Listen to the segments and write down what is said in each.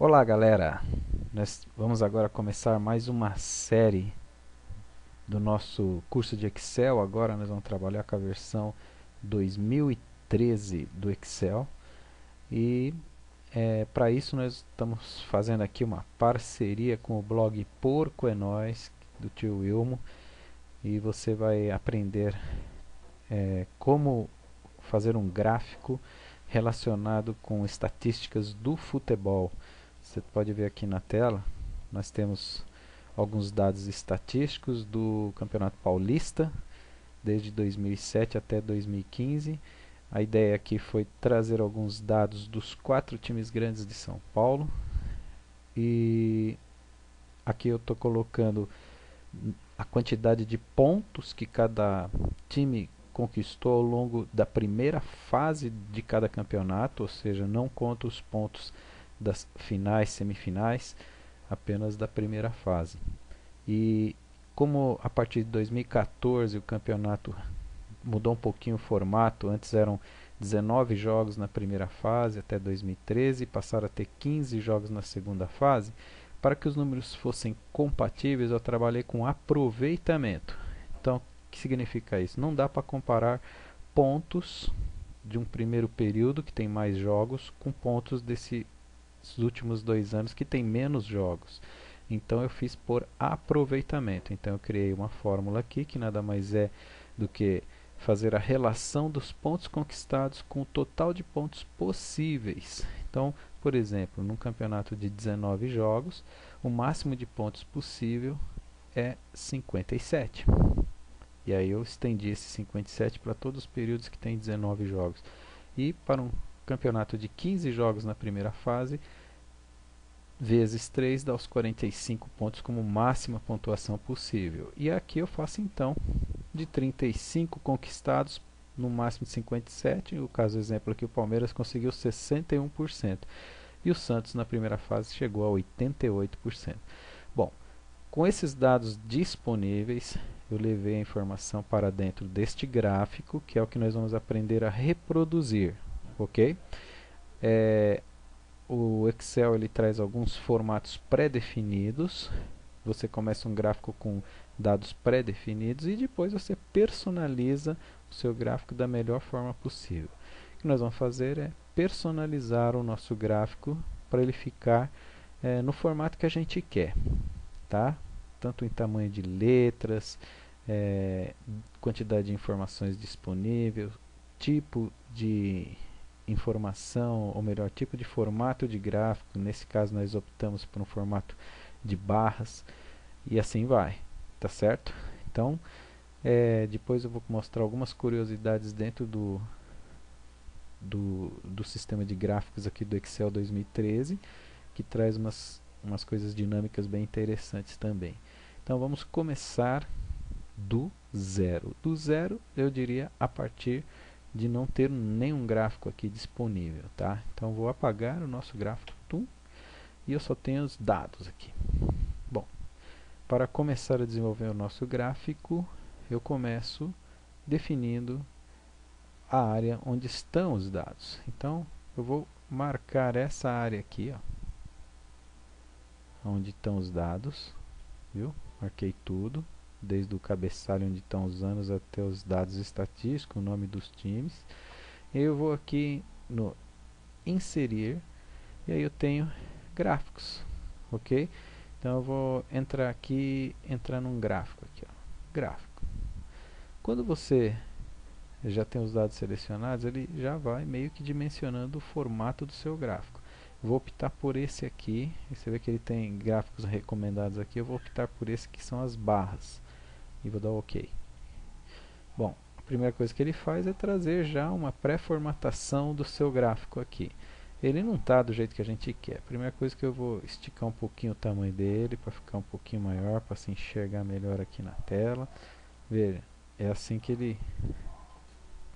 Olá, galera! Nós vamos agora começar mais uma série do nosso curso de Excel. Agora nós vamos trabalhar com a versão 2013 do Excel e para isso nós estamos fazendo aqui uma parceria com o blog Porco é Nóis, do tio Wilmo, e você vai aprender como fazer um gráfico relacionado com estatísticas do futebol. Você pode ver aqui na tela, nós temos alguns dados estatísticos do Campeonato Paulista, desde 2007 até 2015. A ideia aqui foi trazer alguns dados dos 4 times grandes de São Paulo. E aqui eu estou colocando a quantidade de pontos que cada time conquistou ao longo da primeira fase de cada campeonato, ou seja, não conta os pontos das finais, semifinais, apenas da primeira fase. E como a partir de 2014 o campeonato mudou um pouquinho o formato, antes eram 19 jogos na primeira fase até 2013, passaram a ter 15 jogos na segunda fase. Para que os números fossem compatíveis, eu trabalhei com aproveitamento. Então, o que significa isso? Não dá para comparar pontos de um primeiro período, que tem mais jogos, com pontos desses últimos 2 anos, que tem menos jogos. Então, eu fiz por aproveitamento. Então, eu criei uma fórmula aqui, que nada mais é do que fazer a relação dos pontos conquistados com o total de pontos possíveis. Então, por exemplo, num campeonato de 19 jogos, o máximo de pontos possível é 57. E aí eu estendi esse 57 para todos os períodos que tem 19 jogos. E para um campeonato de 15 jogos na primeira fase, vezes 3 dá os 45 pontos como máxima pontuação possível. E aqui eu faço então de 35 conquistados, no máximo de 57. No caso exemplo aqui, o Palmeiras conseguiu 61%. E o Santos na primeira fase chegou a 88%. Bom, com esses dados disponíveis, eu levei a informação para dentro deste gráfico, que é o que nós vamos aprender a reproduzir, ok? O Excel ele traz alguns formatos pré-definidos. Você começa um gráfico com dados pré-definidos e depois você personaliza o seu gráfico da melhor forma possível. O que nós vamos fazer é personalizar o nosso gráfico para ele ficar no formato que a gente quer, tá? Tanto em tamanho de letras, quantidade de informações disponível, tipo de informação, ou melhor, tipo de formato de gráfico. Nesse caso nós optamos por um formato de barras e assim vai, tá certo? Então, depois eu vou mostrar algumas curiosidades dentro do sistema de gráficos aqui do Excel 2013, que traz umas coisas dinâmicas bem interessantes também. Então vamos começar do zero. Do zero, eu diria a partir de não ter nenhum gráfico aqui disponível, tá? Então vou apagar o nosso gráfico, e eu só tenho os dados aqui. Bom, para começar a desenvolver o nosso gráfico, eu começo definindo a área onde estão os dados. Então eu vou marcar essa área aqui, ó, onde estão os dados, viu? Marquei tudo, desde o cabeçalho onde estão os anos até os dados estatísticos, o nome dos times. Eu vou aqui no inserir e aí eu tenho gráficos, ok? Então eu vou entrar aqui, entrar num gráfico aqui, ó, gráfico. Quando você já tem os dados selecionados, ele já vai meio que dimensionando o formato do seu gráfico. Vou optar por esse aqui, você vê que ele tem gráficos recomendados aqui, eu vou optar por esse que são as barras e vou dar OK. Bom, a primeira coisa que ele faz é trazer já uma pré-formatação do seu gráfico aqui. Ele não está do jeito que a gente quer. A primeira coisa que eu vou esticar um pouquinho o tamanho dele para ficar um pouquinho maior, para se enxergar melhor aqui na tela. Veja, é assim que ele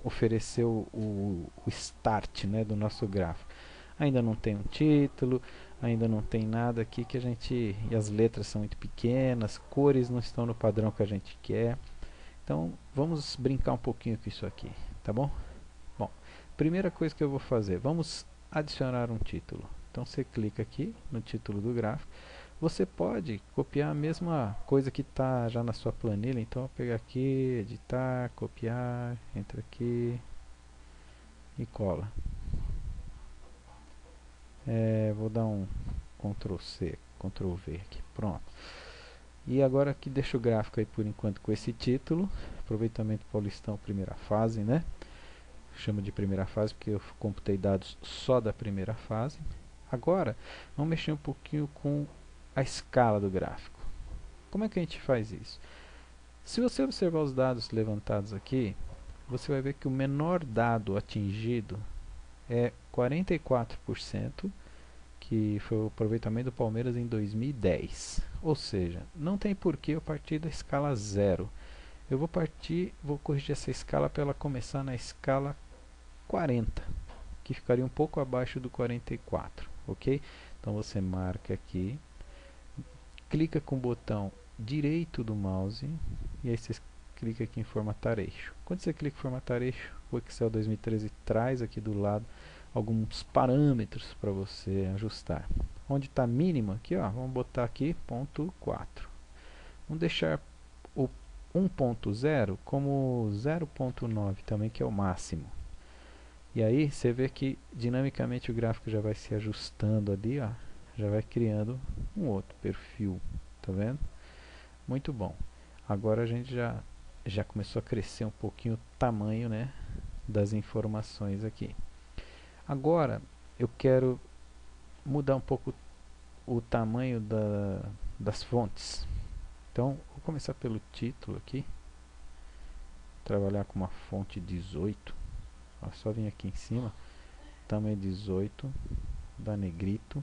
ofereceu o start, né, do nosso gráfico. Ainda não tem um título, ainda não tem nada aqui que a gente... E as letras são muito pequenas, cores não estão no padrão que a gente quer. Então vamos brincar um pouquinho com isso aqui, tá bom? Bom, primeira coisa que eu vou fazer, vamos adicionar um título. Então você clica aqui no título do gráfico. Você pode copiar a mesma coisa que está já na sua planilha. Então eu vou pegar aqui, editar, copiar, entra aqui e cola. Vou dar um Ctrl C, Ctrl V aqui, pronto. E agora aqui deixa o gráfico aí por enquanto com esse título, aproveitamento paulistão primeira fase, né? Chamo de primeira fase porque eu computei dados só da primeira fase. Agora vamos mexer um pouquinho com a escala do gráfico. Como é que a gente faz isso? Se você observar os dados levantados aqui, você vai ver que o menor dado atingido é 44%, que foi o aproveitamento do Palmeiras em 2010. Ou seja, não tem porquê eu partir da escala 0. Eu vou corrigir essa escala para ela começar na escala 40, que ficaria um pouco abaixo do 44, ok? Então você marca aqui, clica com o botão direito do mouse e aí você clica aqui em formatar eixo. Quando você clica em formatar eixo, o Excel 2013 traz aqui do lado alguns parâmetros para você ajustar. Onde está mínimo aqui, ó, vamos botar aqui ponto 4. Vamos deixar o 1.0 como 0.9 também, que é o máximo. E aí você vê que dinamicamente o gráfico já vai se ajustando ali, ó, já vai criando um outro perfil, tá vendo? Muito bom. Agora a gente já começou a crescer um pouquinho o tamanho, né, das informações aqui. Agora eu quero mudar um pouco o tamanho das fontes. Então vou começar pelo título aqui, trabalhar com uma fonte 18. Ó, só vim aqui em cima, tamanho 18, da negrito.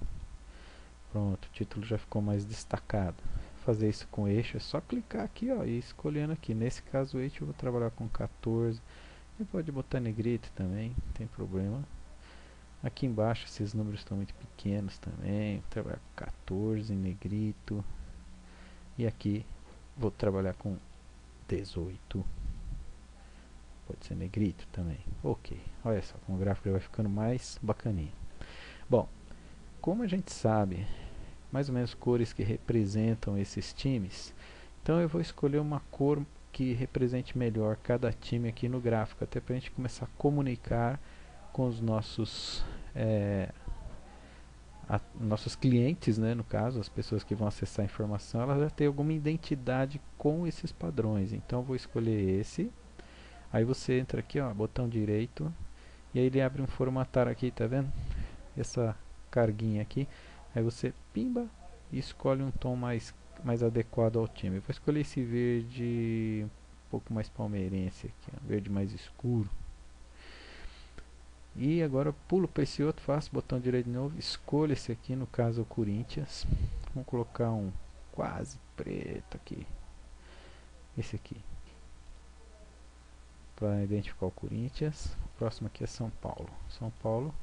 Pronto, o título já ficou mais destacado. Fazer isso com eixo é só clicar aqui, ó, e escolhendo aqui. Nesse caso o eixo eu vou trabalhar com 14. E pode botar negrito também, não tem problema. Aqui embaixo esses números estão muito pequenos também. Vou trabalhar com 14, negrito. E aqui vou trabalhar com 18. Pode ser negrito também. Ok, olha só como o gráfico vai ficando mais bacaninho. Bom, como a gente sabe mais ou menos cores que representam esses times, então eu vou escolher uma cor que represente melhor cada time aqui no gráfico, até para a gente começar a comunicar com os nossos clientes, né, no caso, as pessoas que vão acessar a informação, elas já têm alguma identidade com esses padrões. Então eu vou escolher esse. Aí você entra aqui, ó, botão direito, e aí ele abre um formatar aqui, tá vendo? Essa carguinha aqui. Aí você pimba e escolhe um tom mais adequado ao time. Eu vou escolher esse verde um pouco mais palmeirense aqui, ó, verde mais escuro. E agora eu pulo para esse outro, faço botão direito de novo, escolho esse aqui, no caso o Corinthians. Vamos colocar um quase preto aqui, esse aqui, para identificar o Corinthians. O próximo aqui é São Paulo. São Paulo,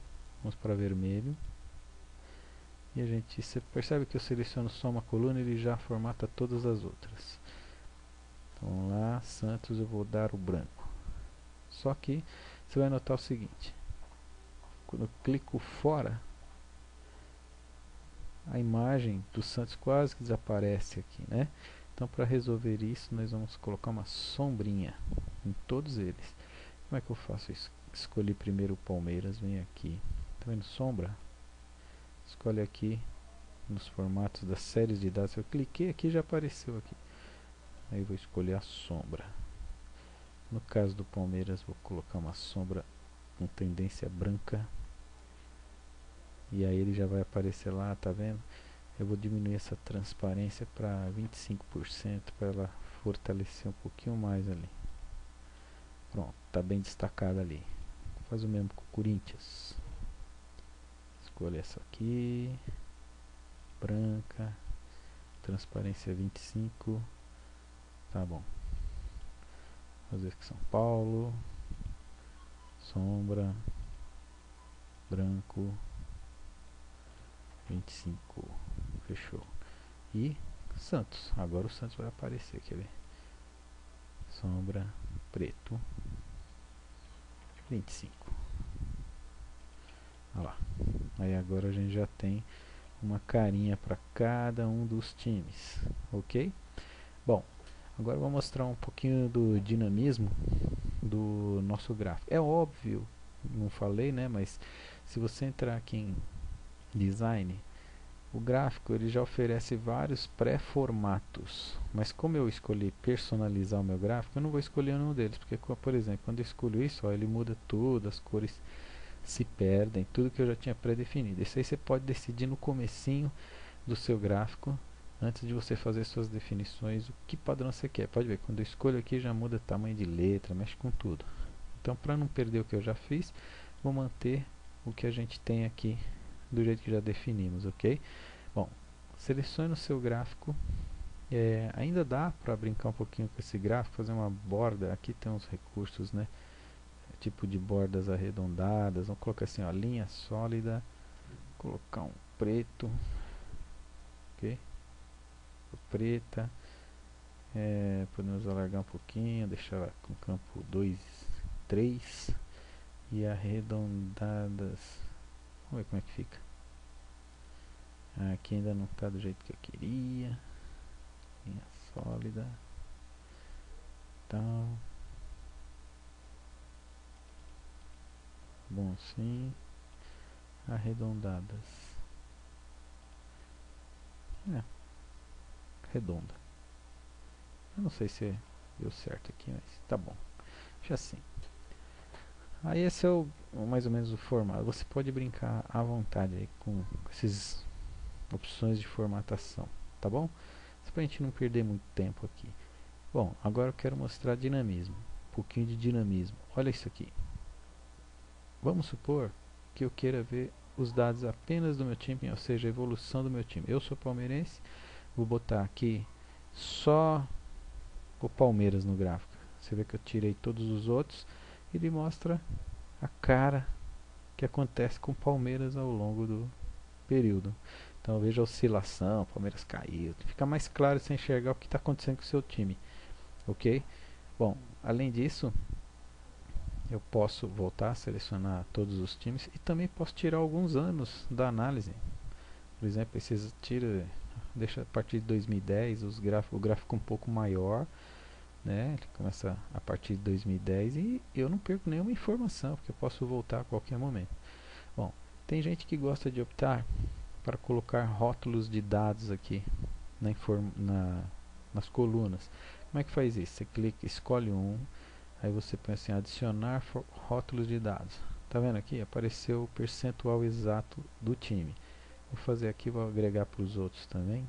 vamos para vermelho. E você percebe que eu seleciono só uma coluna e ele já formata todas as outras. Então vamos lá, Santos, eu vou dar o branco. Só que você vai notar o seguinte: quando eu clico fora, a imagem do Santos quase que desaparece aqui, né? Então para resolver isso nós vamos colocar uma sombrinha em todos eles. Como é que eu faço isso? Escolhi primeiro o Palmeiras, vem aqui, tá vendo sombra? Escolhe aqui nos formatos das séries de dados. Eu cliquei aqui, já apareceu aqui. Aí vou escolher a sombra. No caso do Palmeiras vou colocar uma sombra com tendência branca. E aí ele já vai aparecer lá, tá vendo? Eu vou diminuir essa transparência para 25% para ela fortalecer um pouquinho mais ali. Pronto, tá bem destacado ali. Faz o mesmo com o Corinthians. Escolha essa aqui, branca, transparência 25. Tá bom. Fazer aqui São Paulo, sombra, branco, 25. Fechou. E Santos. Agora o Santos vai aparecer, quer ver? Sombra, preto, 25. Olha lá. Aí agora a gente já tem uma carinha para cada um dos times, ok? Bom, agora eu vou mostrar um pouquinho do dinamismo do nosso gráfico. É óbvio, não falei, né? Mas se você entrar aqui em Design, o gráfico ele já oferece vários pré-formatos, mas como eu escolhi personalizar o meu gráfico, eu não vou escolher nenhum deles, porque, por exemplo, quando eu escolho isso, ó, ele muda tudo, as cores se perdem, tudo que eu já tinha pré-definido. Isso aí você pode decidir no comecinho do seu gráfico, antes de você fazer suas definições, o que padrão você quer. Pode ver, quando eu escolho aqui já muda tamanho de letra, mexe com tudo. Então, para não perder o que eu já fiz, vou manter o que a gente tem aqui do jeito que já definimos, ok? Bom, selecione o seu gráfico. Ainda dá para brincar um pouquinho com esse gráfico, fazer uma borda. Aqui tem uns recursos, né? Tipo de bordas arredondadas. Vamos colocar assim, ó, linha sólida. Colocar um preto, ok? Preta. Podemos alargar um pouquinho, deixar ela com campo 2, 3 e arredondadas. Vamos ver como é que fica. Aqui ainda não está do jeito que eu queria. Linha sólida. Tal. Bom, sim. Arredondadas. Redonda. Eu não sei se deu certo aqui, mas tá bom. Deixa assim. Aí esse é mais ou menos o formato. Você pode brincar à vontade aí com essas opções de formatação, tá bom? Só pra gente não perder muito tempo aqui. Bom, agora eu quero mostrar dinamismo. Um pouquinho de dinamismo. Olha isso aqui. Vamos supor que eu queira ver os dados apenas do meu time, ou seja, a evolução do meu time. Eu sou palmeirense, vou botar aqui só o Palmeiras no gráfico. Você vê que eu tirei todos os outros e ele mostra a cara que acontece com o Palmeiras ao longo do período. Então veja a oscilação, o Palmeiras caiu. Fica mais claro você enxergar o que está acontecendo com o seu time. Ok? Bom, além disso, eu posso voltar a selecionar todos os times e também posso tirar alguns anos da análise. Por exemplo, esses deixa a partir de 2010 o gráfico um pouco maior, né? Ele começa a partir de 2010 e eu não perco nenhuma informação, porque eu posso voltar a qualquer momento. Bom, tem gente que gosta de optar para colocar rótulos de dados aqui nas colunas. Como é que faz isso? Você clica, escolhe um, aí você põe assim, adicionar rótulos de dados. Tá vendo aqui? Apareceu o percentual exato do time. Vou fazer aqui, vou agregar para os outros também.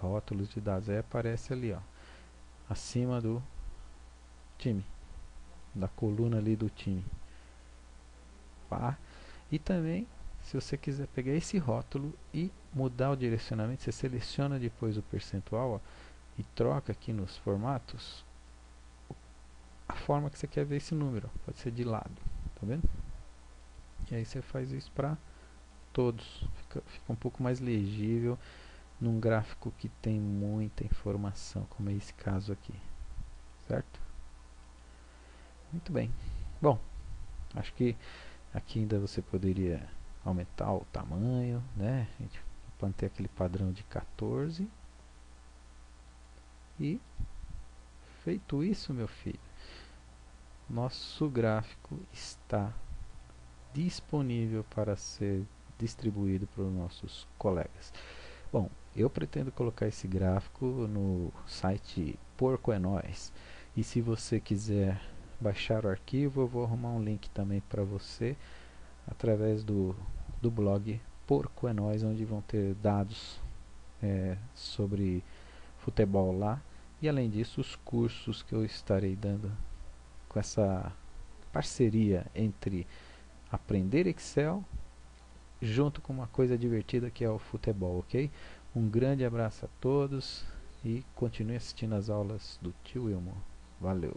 Rótulos de dados. Aí aparece ali, ó, acima do time, da coluna ali do time. Pá. E também, se você quiser pegar esse rótulo e mudar o direcionamento, você seleciona depois o percentual, ó, e troca aqui nos formatos a forma que você quer ver esse número. Pode ser de lado, tá vendo? E aí você faz isso para todos. Fica um pouco mais legível num gráfico que tem muita informação, como é esse caso aqui, certo? Muito bem. Bom, acho que aqui ainda você poderia aumentar o tamanho, né? A gente manter aquele padrão de 14. E feito isso, meu filho, nosso gráfico está disponível para ser distribuído para os nossos colegas. Bom, eu pretendo colocar esse gráfico no site Porco é Nóis. E se você quiser baixar o arquivo, eu vou arrumar um link também para você através do blog Porco é Nóis, onde vão ter dados sobre futebol lá. E além disso, os cursos que eu estarei dando com essa parceria entre aprender Excel junto com uma coisa divertida que é o futebol, ok? Um grande abraço a todos e continue assistindo as aulas do tio Wilmo. Valeu!